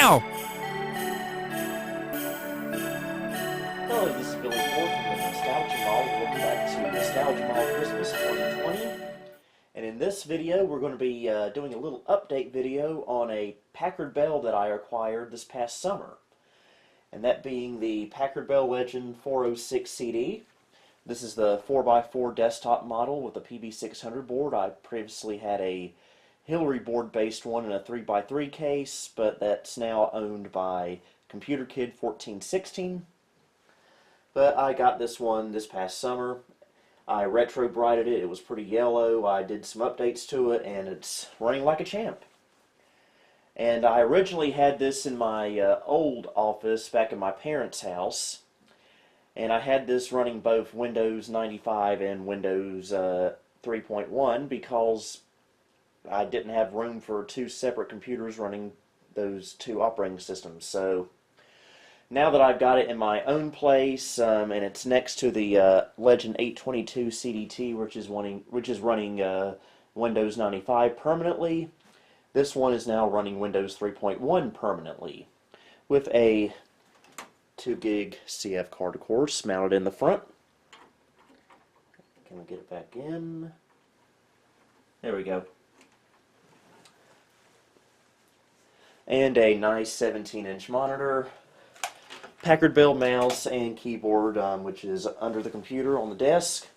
now! Hello, this is Billy Ford from the Nostalgia Mall. Welcome back to Nostalgia Mall Christmas 2020. And in this video, we're going to be doing a little update video on a Packard Bell that I acquired this past summer. And that being the Packard Bell Legend 406 CD. This is the 4x4 desktop model with a PB600 board. I previously had a Hillary board based one in a 3x3 case, but that's now owned by Computer Kid 1416. But I got this one this past summer. I retro brighted it. It was pretty yellow. I did some updates to it, and it's running like a champ. And I originally had this in my old office back in my parents' house. And I had this running both Windows 95 and Windows 3.1 because I didn't have room for two separate computers running those two operating systems. So now that I've got it in my own place, and it's next to the Legend 822 CDT, which is running Windows 95 permanently, this one is now running Windows 3.1 permanently with a 2 gig CF card, of course, mounted in the front. Can we get it back in? There we go. And a nice 17-inch monitor, Packard Bell mouse and keyboard, which is under the computer on the desk.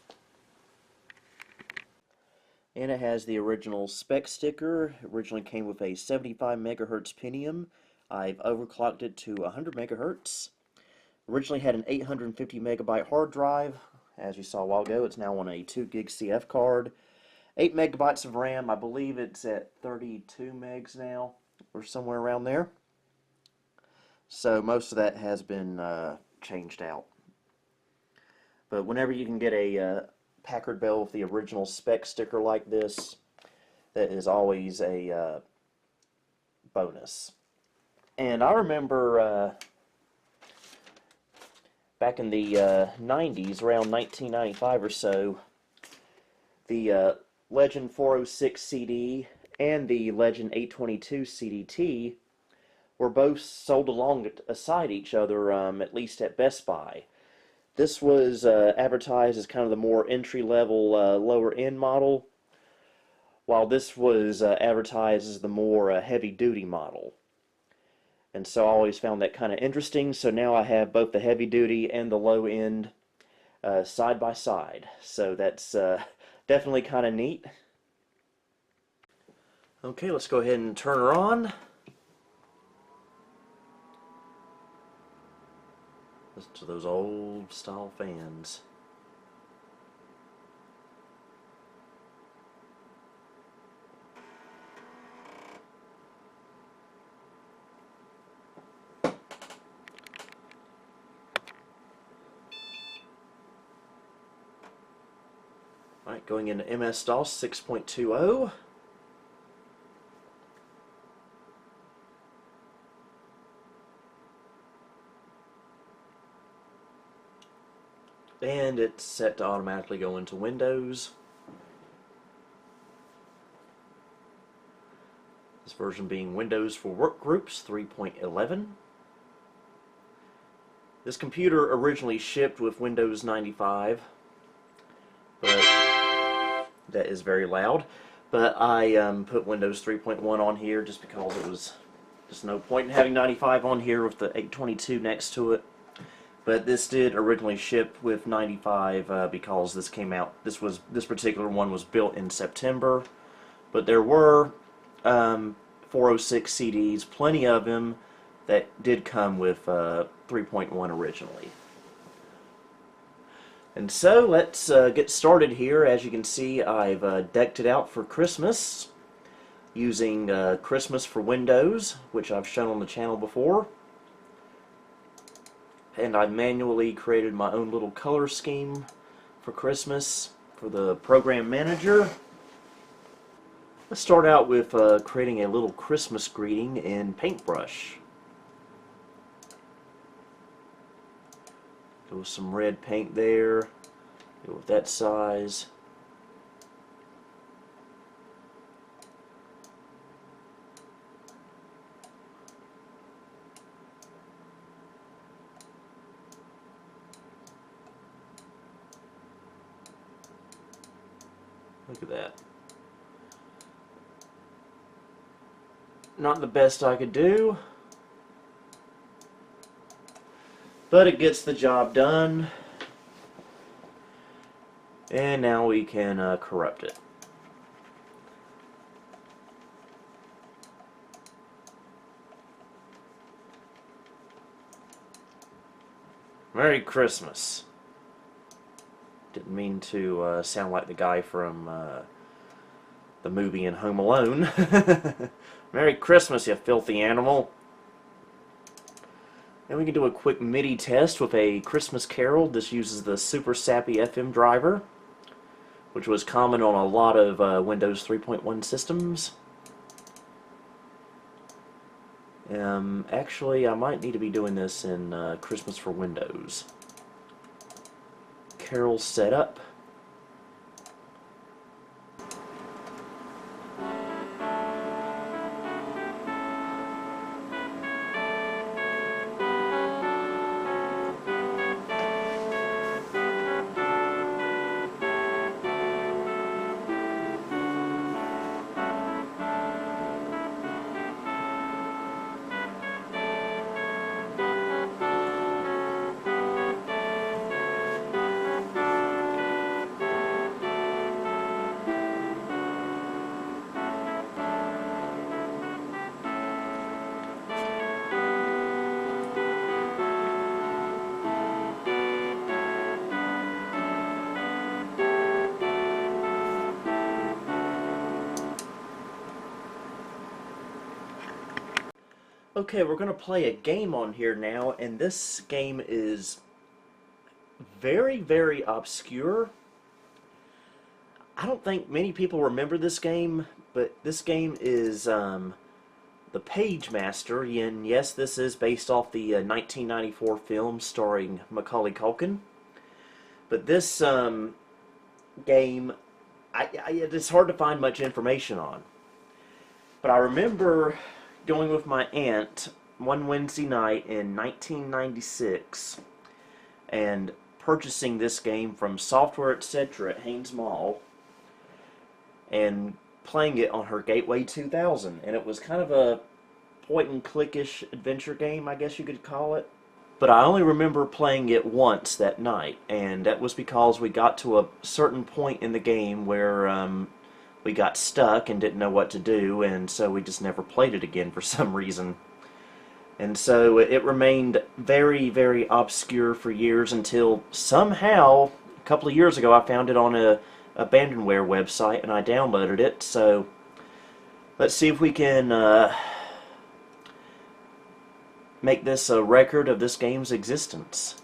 And it has the original spec sticker. It originally came with a 75 megahertz Pentium. I've overclocked it to 100 megahertz. Originally had an 850 megabyte hard drive. As you saw a while ago, it's now on a 2 gig CF card. 8 megabytes of RAM. I believe it's at 32 megs now, or somewhere around there. So most of that has been changed out. But whenever you can get a Packard Bell with the original spec sticker like this, that is always a bonus. And I remember back in the 90s, around 1995 or so, the Legend 406 CD and the Legend 822 CDT were both sold alongside each other, at least at Best Buy. This was advertised as kind of the more entry-level, lower-end model, while this was advertised as the more heavy-duty model. And so I always found that kind of interesting, so now I have both the heavy-duty and the low-end side by side. So that's definitely kind of neat. Okay, let's go ahead and turn her on. Listen to those old style fans. Alright, going into MS-DOS 6.20. And it's set to automatically go into Windows. This version being Windows for Workgroups 3.11. This computer originally shipped with Windows 95, but that is very loud. But I put Windows 3.1 on here just because it was just no point in having 95 on here with the 822 next to it. But this did originally ship with 95 because this came out. This particular one was built in September, but there were 406 CDs, plenty of them, that did come with 3.1 originally. And so let's get started here. As you can see, I've decked it out for Christmas using Christmas for Windows, which I've shown on the channel before. And I manually created my own little color scheme for Christmas for the program manager. Let's start out with creating a little Christmas greeting in Paintbrush. Go with some red paint there. Go with that size. Look at that. Not the best I could do, but it gets the job done. And now we can corrupt it. Merry Christmas. Didn't mean to sound like the guy from the movie in Home Alone. Merry Christmas, you filthy animal. And we can do a quick MIDI test with a Christmas Carol. This uses the Super Sappy FM driver, which was common on a lot of Windows 3.1 systems. Actually, I might need to be doing this in Christmas for Windows. Carol setup. Okay, we're going to play a game on here now, and this game is very, very obscure. I don't think many people remember this game, but this game is the Pagemaster, and yes, this is based off the 1994 film starring Macaulay Culkin. But this game, it's hard to find much information on. But I remember going with my aunt one Wednesday night in 1996 and purchasing this game from Software Etc. at Haynes Mall and playing it on her Gateway 2000. And it was kind of a point-and-click-ish adventure game, I guess you could call it. But I only remember playing it once that night, and that was because we got to a certain point in the game where we got stuck and didn't know what to do, and so we just never played it again for some reason. And so it remained very, very obscure for years until somehow, a couple of years ago, I found it on a abandonware website and I downloaded it. So let's see if we can make this a record of this game's existence.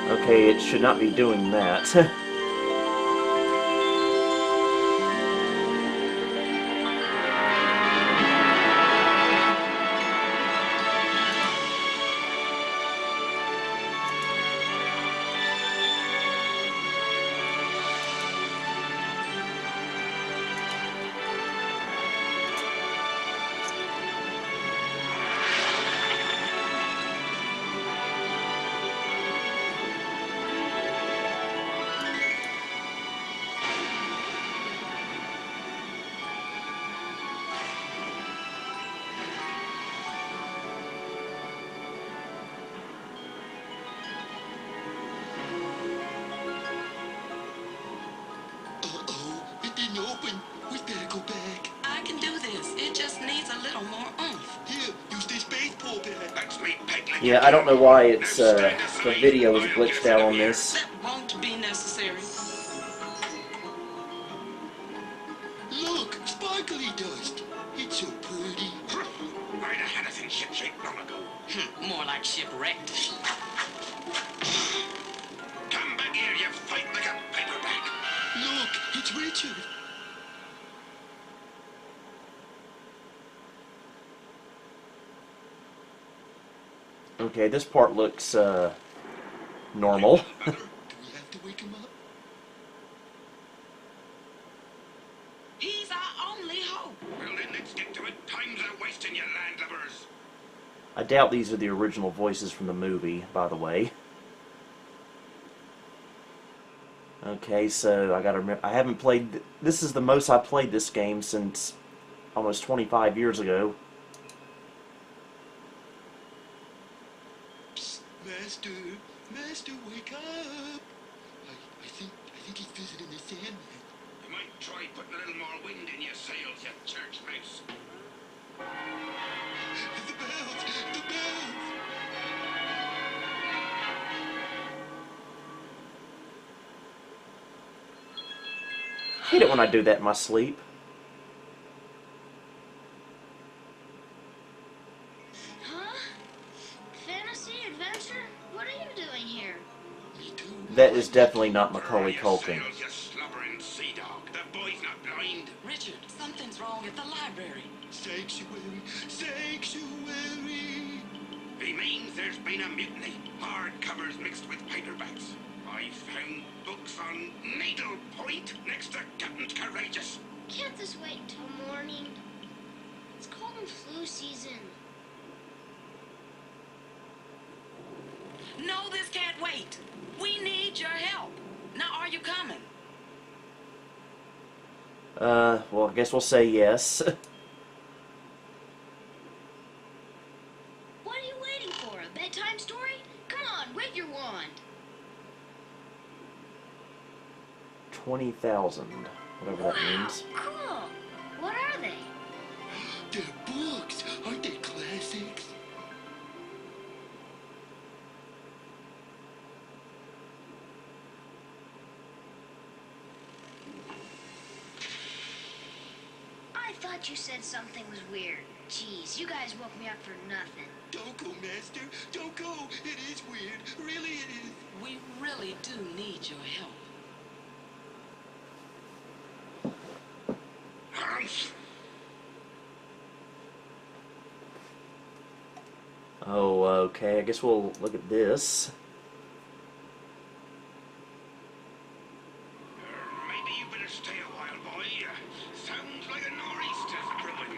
Okay, it should not be doing that. Yeah, I don't know why it's the video is glitched out on this. That won't be necessary. Look, sparkly dust. It's so pretty. I'd have had us in shipshape long ago. More like shipwrecked. Come back here, you fight like a paperback. Look, it's Richard. Okay, this part looks normal. Do we have to wake him up? He's our only hope. Well then, let's get to it. Time's a wasting, you landlubbers. I doubt these are the original voices from the movie, by the way. Okay, so I gotta remember, I haven't played, this is the most I played this game since almost 25 years ago. Psst, Master, wake up! I think he's visiting the Sandman. You might try putting a little more wind in your sails, you church mouse. The bells! The bells! I hate it when I do that in my sleep. Huh? Fantasy adventure? What are you doing here? Me too. That is definitely not Macaulay Your Culkin. sails, you slobbering sea dog. The boy's not blind. Richard, something's wrong at the library. Sanctuary! Sanctuary! He means there's been a mutiny. Hard covers mixed with paperbacks. I found books on needlepoint next to Captain Courageous. Can't this wait until morning? It's cold and flu season. No, this can't wait. We need your help. Now, are you coming? Well, I guess we'll say yes. What are you waiting for? A bedtime story? Come on, wave your wand. 20,000, whatever that means. Cool. What are they? They're books! Aren't they classics? I thought you said something was weird. Jeez, you guys woke me up for nothing. Don't go, Master! Don't go! It is weird. Really it is. We really do need your help. Humph. Oh, okay, I guess we'll look at this. Maybe you better stay a while, boy. Sounds like a nor'easter's brewing.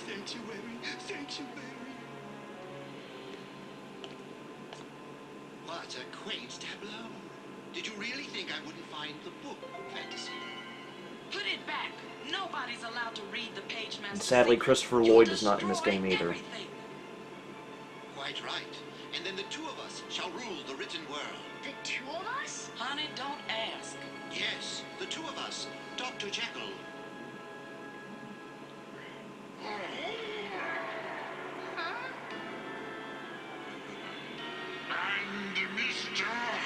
Sanctuary! Sanctuary! What a quaint tableau. Did you really think I wouldn't find the book, Fantasy? Put it back. Nobody's allowed to read the Pagemaster. And sadly, secret. Christopher You Lloyd is not in this destroy game either. everything. Quite right. And then the two of us shall rule the written world. The two of us? Honey, don't ask. Yes, the two of us. Dr. Jekyll. Huh? And Mr. Hyde.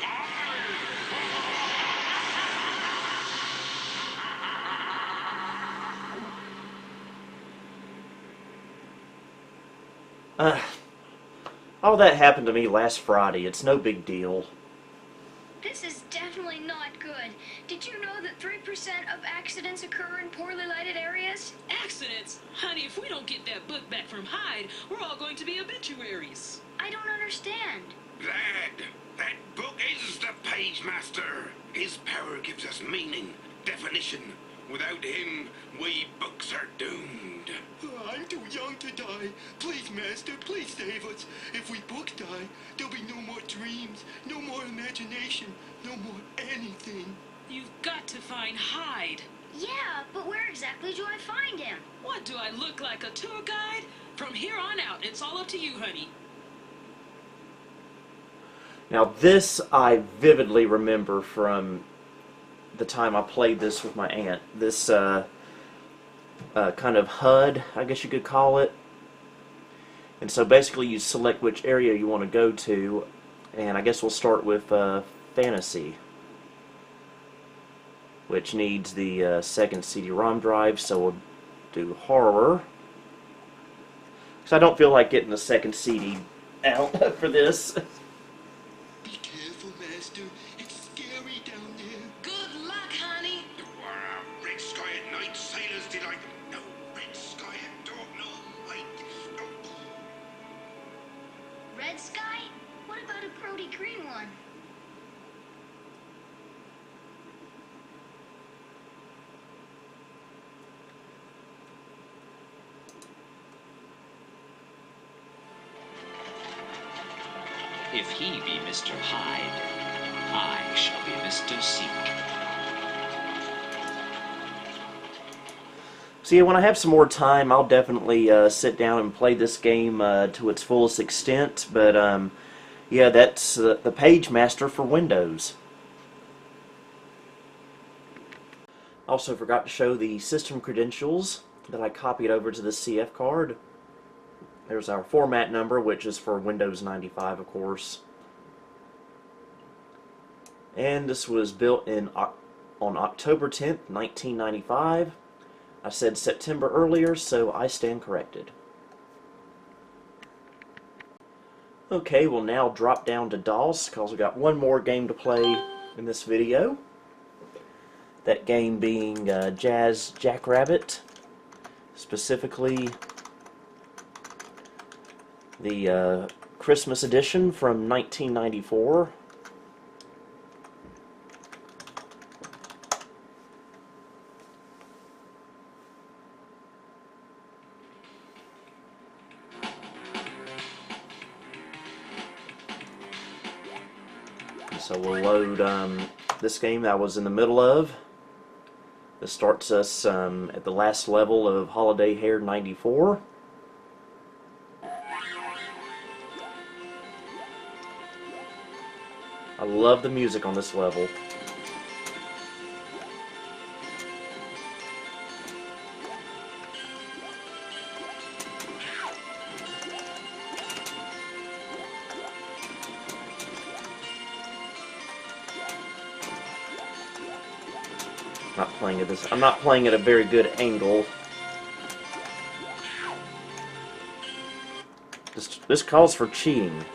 All that happened to me last Friday. It's no big deal. This is definitely not good. Did you know that 3% of accidents occur in poorly lighted areas? Accidents? Honey, if we don't get that book back from Hyde, we're all going to be obituaries. I don't understand. Lad, that book is the Pagemaster. His power gives us meaning, definition. Without him, we books are doomed. I'm too young to die. Please, Master, please save us. If we both die, there'll be no more dreams, no more imagination, no more anything. You've got to find Hyde. Yeah, but where exactly do I find him? What, do I look like a tour guide? From here on out, it's all up to you, honey. Now this I vividly remember from the time I played this with my aunt. This kind of HUD, I guess you could call it. And so basically you select which area you want to go to, and I guess we'll start with Fantasy, which needs the second CD-ROM drive, so we'll do Horror. Because I don't feel like getting the second CD out for this. Be careful, Master. It's scary down there. Good luck, honey. Red sky at night, sailors delight. No, red sky at dawn, no, I... Red sky? What about a Brody green one? If he be Mr. Hyde, I shall be Mr. Seek. So yeah, when I have some more time, I'll definitely sit down and play this game to its fullest extent. But yeah, that's the Pagemaster for Windows. Also forgot to show the system credentials that I copied over to the CF card. There's our format number, which is for Windows 95, of course. And this was built on October 10th, 1995. I said September earlier, so I stand corrected. Okay, we'll now drop down to DOS, because we've got one more game to play in this video. That game being Jackrabbit, specifically the Christmas edition from 1994. So we'll load this game that I was in the middle of. This starts us at the last level of Holiday Hair 94. I love the music on this level. I'm not playing at a very good angle. This calls for cheating.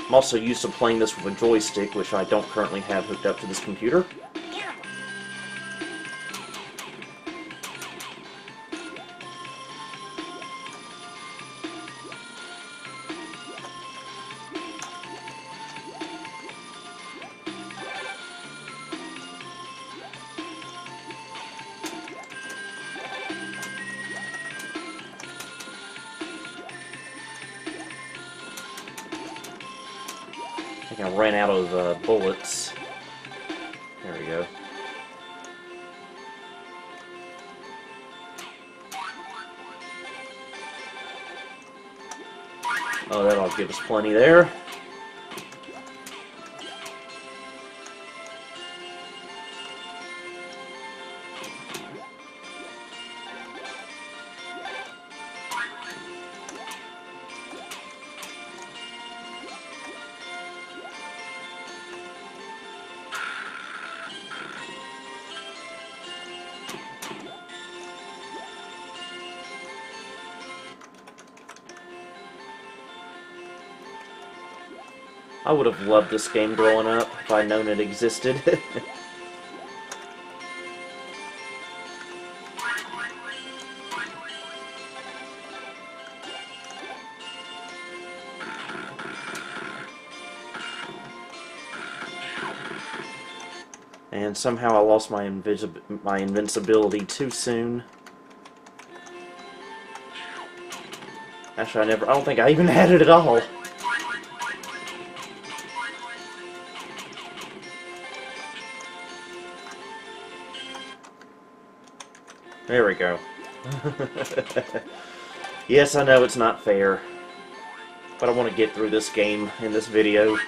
I'm also used to playing this with a joystick, which I don't currently have hooked up to this computer. I think I ran out of bullets. There we go. Oh, that'll give us plenty there. I would have loved this game growing up if I'd known it existed. And somehow I lost my invincibility too soon. Actually, I don't think I even had it at all. There we go. Yes, I know it's not fair, but I want to get through this game in this video.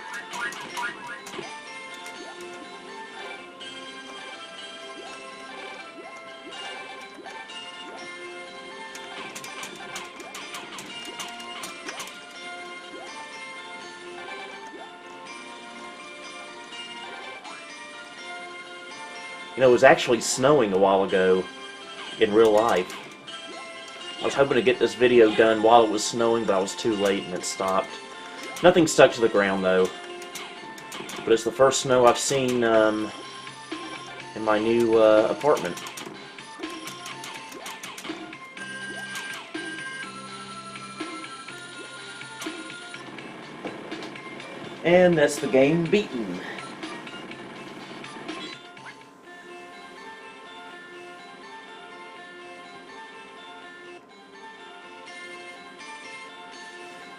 know, it was actually snowing a while ago in real life. I was hoping to get this video done while it was snowing, but I was too late and it stopped. Nothing stuck to the ground though. But it's the first snow I've seen in my new apartment. And that's the game beaten.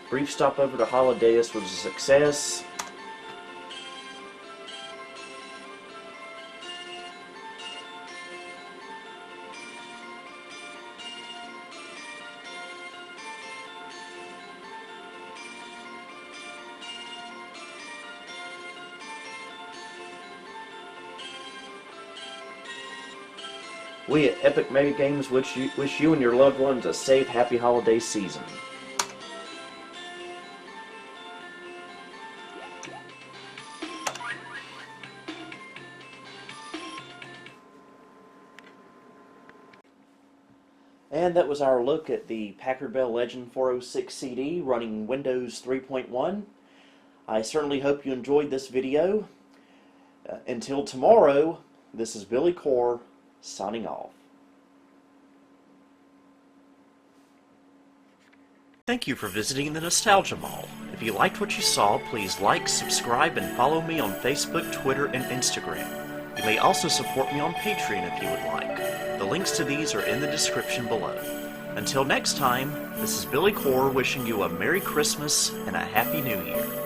Brief stopover to Holidays was a success. We at Epic Mega Games wish you and your loved ones a safe, happy holiday season. And that was our look at the Packard Bell Legend 406 CD running Windows 3.1. I certainly hope you enjoyed this video. Until tomorrow, this is Billy Core signing off. Thank you for visiting the Nostalgia Mall. If you liked what you saw, please like, subscribe, and follow me on Facebook, Twitter, and Instagram. You may also support me on Patreon if you would like. The links to these are in the description below. Until next time, this is Billy Core wishing you a Merry Christmas and a Happy New Year.